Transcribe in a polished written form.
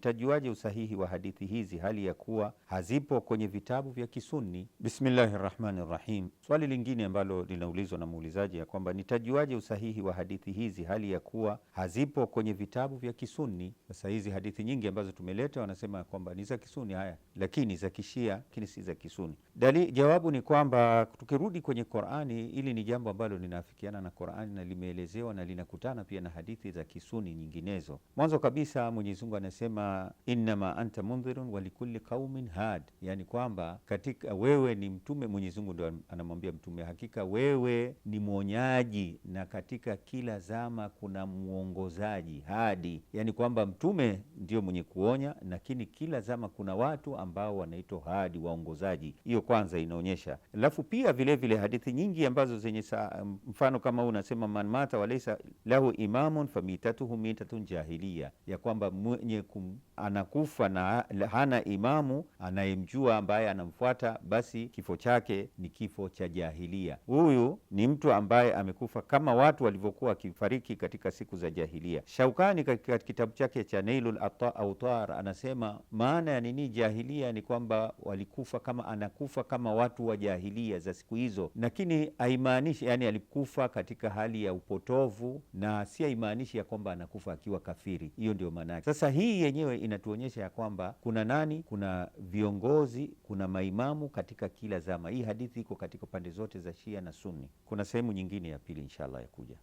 Tajuaje usahihi wa hadithi hizi hali ya kuwa hazipo kwenye vitabu vya Kisunni? Bismillahir Rahmanir Rahim. Swali lingine ambalo linaulizwa na muulizaji ya kwamba nitajuaje usahihi wa hadithi hizi hali ya kuwa hazipo kwenye vitabu vya Kisunni? Sasa hizi hadithi nyingi ambazo tumeleta wanasema kwamba ni za Kisunni, haya lakini za Kishia, lakini si za Kisunni. Jawabu ni kwamba tukirudi kwenye Qur'ani, ili ni jambo ambalo linaafikiana na Qur'ani na limeelezewa na linakutana pia na hadithi za Kisunni nyinginezo. Mwanzo kabisa Mwenyezi Mungu anasema innama anta mundhirun wa likulli qaumin had, yani kwamba katika wewe ni mtume. Mwenyezi Mungu ndo anamwambia mtume, hakika wewe ni mwonyaji na katika kila zama kuna mwongozaji. Hadi, yani kwamba mtume ndio mwenye kuonya, lakini kila zama kuna watu ambao wanaitwa hadi, waongozaji. Hiyo kwanza inaonyesha. Alafu pia vile vile hadithi nyingi ambazo zenye mfano kama unasema man mata walaysa lahu imamun famitatuhu mitatun jahiliya, ya kwamba mwenye anakufa na hana imamu anayemjua ambaye anamfuata, basi kifo chake ni kifo cha jahilia. Huyu ni mtu ambaye amekufa kama watu walivyokuwa wakifariki katika siku za jahilia. Shaukani katika kitabu chake cha Nailul Autar anasema maana ya nini jahilia ni kwamba walikufa kama, anakufa kama watu wa jahilia za siku hizo, lakini haimaanishi yani alikufa katika hali ya upotovu, na si haimaanishi ya kwamba anakufa akiwa kafiri. Hiyo ndio maana yake. Sasa hii yenyewe inatuonyesha ya kwamba kuna nani, kuna viongozi, kuna maimamu katika kila zama. Hii hadithi iko katika pande zote za Shia na Sunni. Kuna sehemu nyingine ya pili inshallah ya kuja.